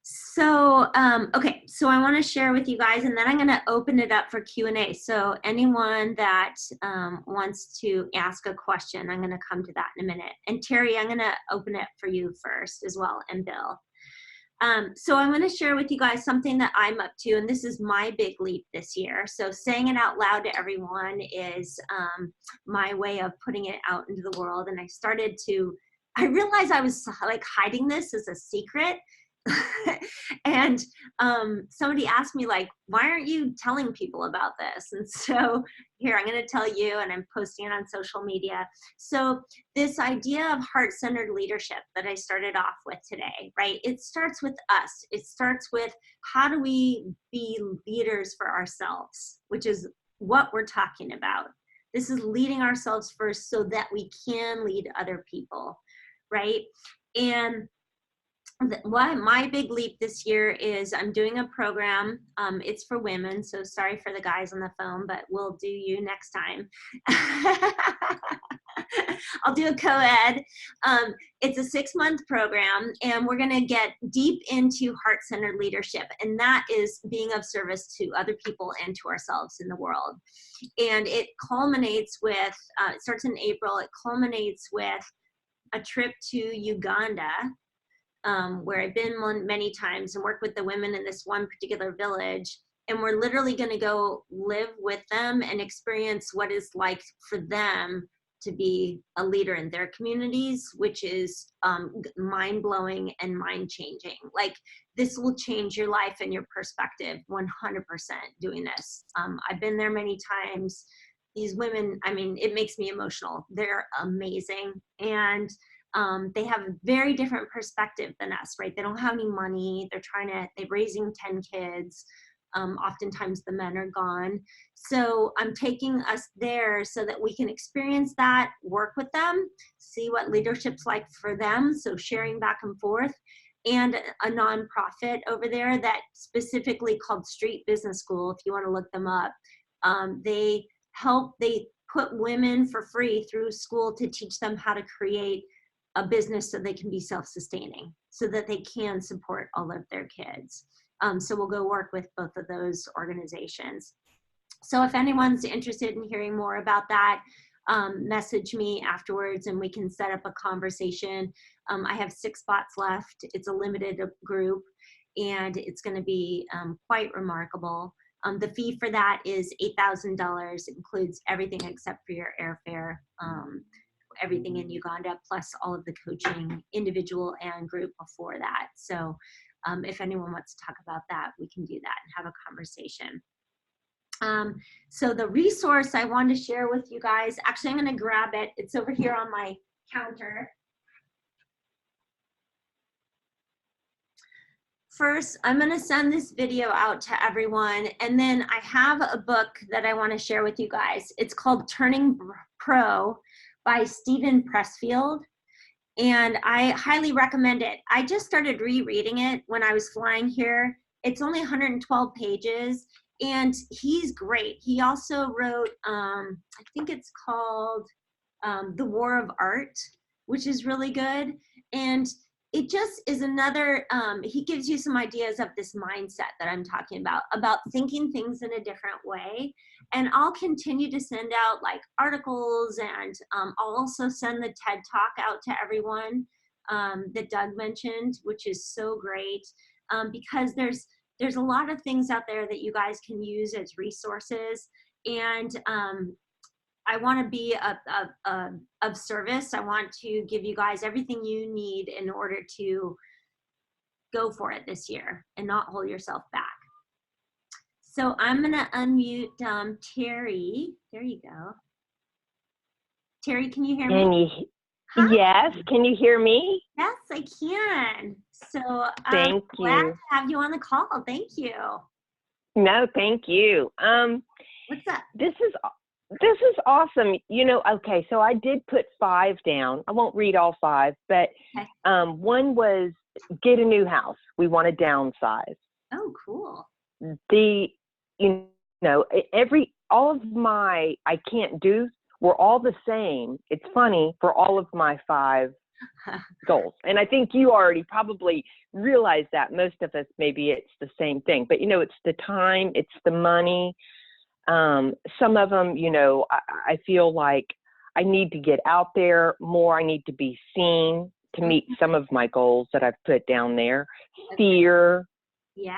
So, okay, so I want to share with you guys, and then I'm going to open it up for Q&A. So anyone that wants to ask a question, I'm going to come to that in a minute. And Terry, I'm going to open it for you first as well, and Bill. So I'm going to share with you guys something that I'm up to, and this is my big leap this year. So saying it out loud to everyone is my way of putting it out into the world. And I realized I was like hiding this as a secret. And somebody asked me like, why aren't you telling people about this? And so here, I'm going to tell you, and I'm posting it on social media. So this idea of heart-centered leadership that I started off with today, right? It starts with us. It starts with how do we be leaders for ourselves, which is what we're talking about. This is leading ourselves first so that we can lead other people, right? And my big leap this year is I'm doing a program. It's for women, so sorry for the guys on the phone, but we'll do you next time. I'll do a co-ed. It's a 6-month program, and we're going to get deep into heart-centered leadership, and that is being of service to other people and to ourselves in the world. And it culminates with, it starts in April, it culminates with a trip to Uganda, where I've been many times and worked with the women in this one particular village. And we're literally going to go live with them and experience what it's like for them to be a leader in their communities, which is mind-blowing and mind-changing. Like, this will change your life and your perspective 100% doing this. I've been there many times. These women, I mean, it makes me emotional. They're amazing. And they have a very different perspective than us, right? They don't have any money. They're raising 10 kids. Oftentimes the men are gone. So I'm taking us there so that we can experience that, work with them, see what leadership's like for them. So sharing back and forth. And a nonprofit over there that specifically called Street Business School, if you want to look them up. They put women for free through school to teach them how to create a business so they can be self-sustaining, so that they can support all of their kids. So we'll go work with both of those organizations. So if anyone's interested in hearing more about that, message me afterwards and we can set up a conversation. I have 6 spots left. It's a limited group and it's going to be quite remarkable. The fee for that is $8,000. It includes everything except for your airfare, everything in Uganda, plus all of the coaching, individual and group before that. So if anyone wants to talk about that, we can do that and have a conversation. So the resource I want to share with you guys, actually I'm going to grab it. It's over here on my counter. First, I'm going to send this video out to everyone, and then I have a book that I want to share with you guys. It's called Turning Pro by Stephen Pressfield, and I highly recommend it. I just started rereading it when I was flying here. It's only 112 pages, and he's great. He also wrote, I think it's called The War of Art, which is really good. And it just is another, he gives you some ideas of this mindset that I'm talking about thinking things in a different way. And I'll continue to send out like articles, and I'll also send the TED Talk out to everyone that Doug mentioned, which is so great, because there's a lot of things out there that you guys can use as resources. And I want to be of service. I want to give you guys everything you need in order to go for it this year and not hold yourself back. So I'm going to unmute Terry. There you go. Terry, can you hear me? Yes, can you hear me? Yes, I can. So Thank glad you. to have you on the call. Thank you. No, thank you. What's up? This is awesome. You know, okay, so I did put 5 down. I won't read all 5, but Okay. One was get a new house. We want to downsize. Oh, cool. All of my I can't do were all the same. It's funny for all of my 5 goals. And I think you already probably realize that. Most of us, maybe it's the same thing, but it's the time, it's the money. Some of them, I feel like I need to get out there more. I need to be seen to meet some of my goals that I've put down there. Fear. Yeah.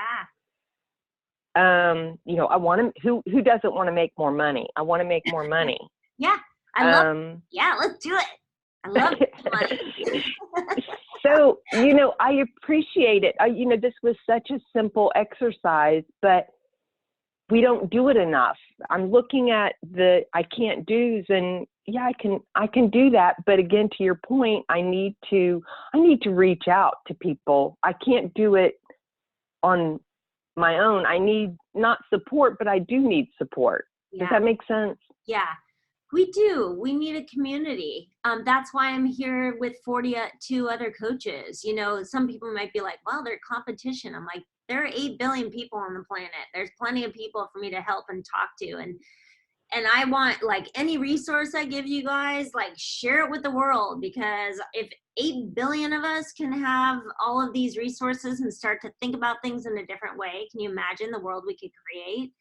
I want to, who doesn't want to make more money? I want to make more money. Yeah. I love, yeah, let's do it. I love money. So, I appreciate it. This was such a simple exercise, but we don't do it enough. I'm looking at the I can't do's, and yeah, I can do that. But again, to your point, I need to reach out to people. I can't do it on my own. I need not support, but I do need support. Yeah. Does that make sense? Yeah, we do. We need a community. That's why I'm here with 42 other coaches. Some people might be like, well, they're competition. I'm like, there are 8 billion people on the planet. There's plenty of people for me to help and talk to. And I want, like, any resource I give you guys, like, share it with the world, because if 8 billion of us can have all of these resources and start to think about things in a different way, can you imagine the world we could create?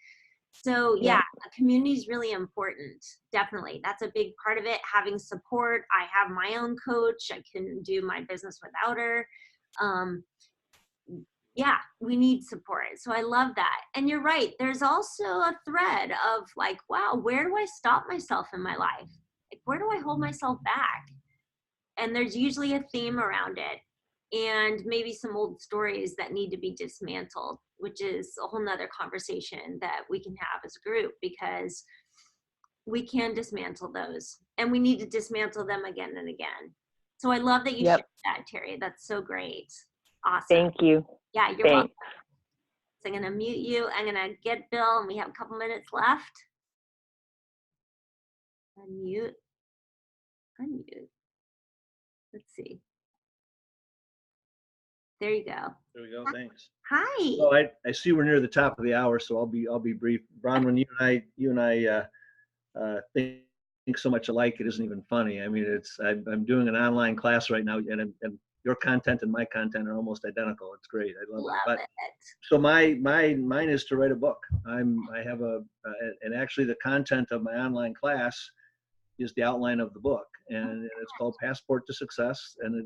So yeah, a community is really important. Definitely. That's a big part of it. Having support. I have my own coach. I can do my business without her. Yeah, we need support. So I love that. And you're right. There's also a thread of like, wow, where do I stop myself in my life? Like, where do I hold myself back? And there's usually a theme around it, and maybe some old stories that need to be dismantled, which is a whole nother conversation that we can have as a group, because we can dismantle those and we need to dismantle them again and again. So I love that you shared that, Terry. That's so great. Awesome. Thank you. Yeah, you're welcome. So I'm going to mute you. I'm going to get Bill, and we have a couple minutes left. Unmute. Unmute. Let's see. There you go. There we go. Thanks. Hi. Well, I see we're near the top of the hour, so I'll be brief. Bronwyn, you and I think so much alike. It isn't even funny. I mean, I'm doing an online class right now, and your content and my content are almost identical. It's great. I love it. But, so mine is to write a book. I have and actually the content of my online class is the outline of the book, and it's called Passport to Success, and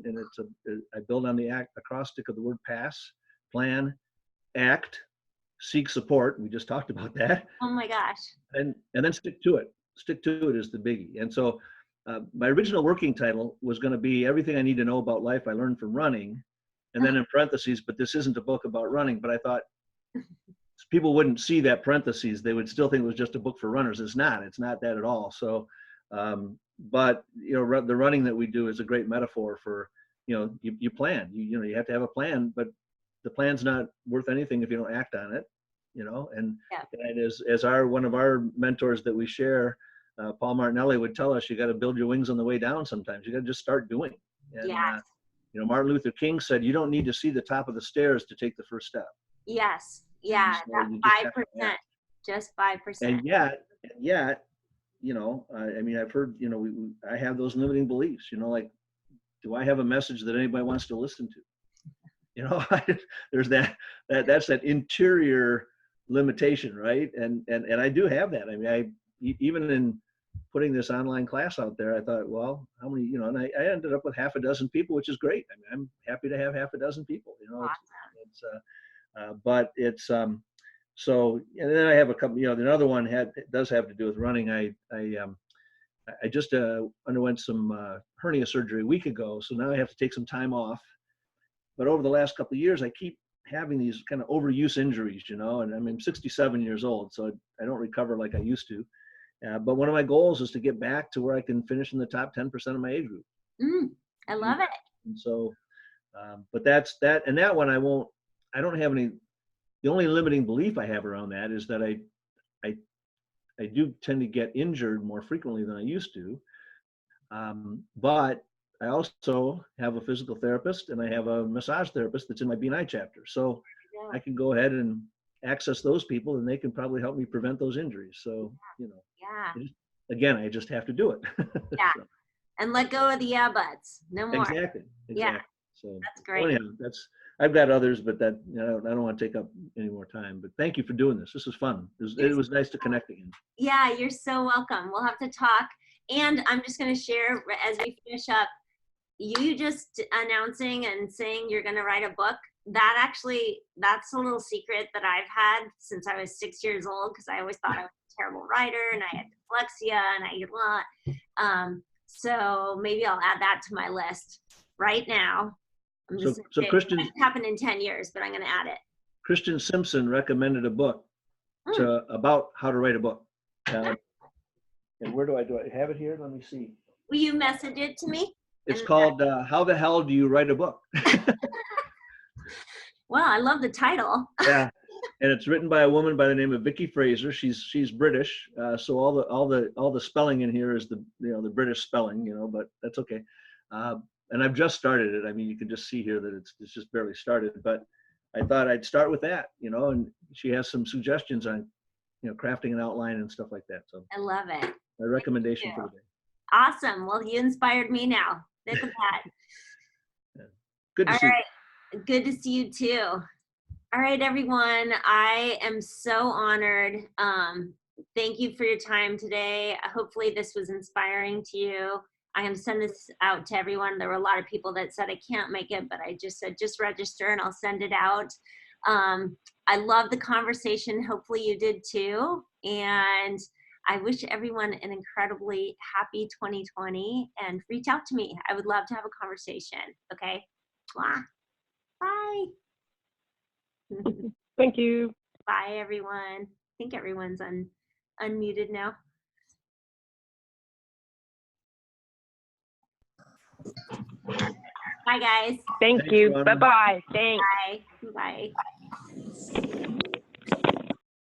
I build on the acrostic of the word pass, plan, act, seek support. We just talked about that. Oh my gosh. And then stick to it. Stick to it is the biggie. And so my original working title was going to be Everything I Need to Know About Life I Learned from Running, and then in parentheses, but this isn't a book about running. But I thought people wouldn't see that parentheses. They would still think it was just a book for runners. It's not that at all. So but the running that we do is a great metaphor for, you plan, you have to have a plan, but the plan's not worth anything if you don't act on it, and as one of our mentors that we share, Paul Martinelli, would tell us, you got to build your wings on the way down. Sometimes you got to just start doing. And Martin Luther King said, you don't need to see the top of the stairs to take the first step. Yes. Yeah. So that 5%, just 5%. And yet, I mean, I've heard, I have those limiting beliefs, like, do I have a message that anybody wants to listen to? There's that's that interior limitation, right? And I do have that. I mean, even in putting this online class out there, I thought, well, how many, and I ended up with half a dozen people, which is great. I mean, I'm happy to have half a dozen people, Awesome. But it's, so, and then I have a couple, another one does have to do with running. I just underwent some hernia surgery a week ago, so now I have to take some time off. But over the last couple of years, I keep having these kind of overuse injuries, and I'm 67 years old, so I don't recover like I used to. But one of my goals is to get back to where I can finish in the top 10% of my age group. I love it. And so, but that's that, and that one I don't have any. The only limiting belief I have around that is that I do tend to get injured more frequently than I used to. But I also have a physical therapist and I have a massage therapist that's in my BNI chapter. So I can go ahead and access those people and they can probably help me prevent those injuries. So, again, I just have to do it. Yeah. So. And let go of the buts. No more. Exactly. Yeah. So that's great. Anyhow, I've got others, but that I don't want to take up any more time. But thank you for doing this. This was fun. It was nice to connect again. Yeah, you're so welcome. We'll have to talk. And I'm just going to share as we finish up, you just announcing and saying you're going to write a book. That's a little secret that I've had since I was 6 years old, because I always thought I was a terrible writer and I had dyslexia and I ate a lot. So maybe I'll add that to my list right now. So Christian, it might happen in 10 years, but I'm going to add it. Christian Simpson recommended a book about how to write a book. And where do I have it here? Let me see. Will you message it to me? It's called How the Hell Do You Write a Book? Well, I love the title. Yeah, and it's written by a woman by the name of Vicky Fraser. She's British, so all the spelling in here is the British spelling, but that's okay. And I've just started it. I mean, you can just see here that it's just barely started, but I thought I'd start with that, and she has some suggestions on, crafting an outline and stuff like that. So I love it. My recommendation for the day. Awesome. Well, you inspired me now. Look at that. Yeah. Good to see you. Good to see you too. All right, everyone. I am so honored. Thank you for your time today. Hopefully this was inspiring to you. I'm going to send this out to everyone. There were a lot of people that said I can't make it, but I just said, just register and I'll send it out. I love the conversation. Hopefully you did too. And I wish everyone an incredibly happy 2020 and reach out to me. I would love to have a conversation. Okay. Bye. Thank you. Bye, everyone. I think everyone's unmuted now. Bye, guys. Thank you. Bye-bye. Thanks. Bye. Bye.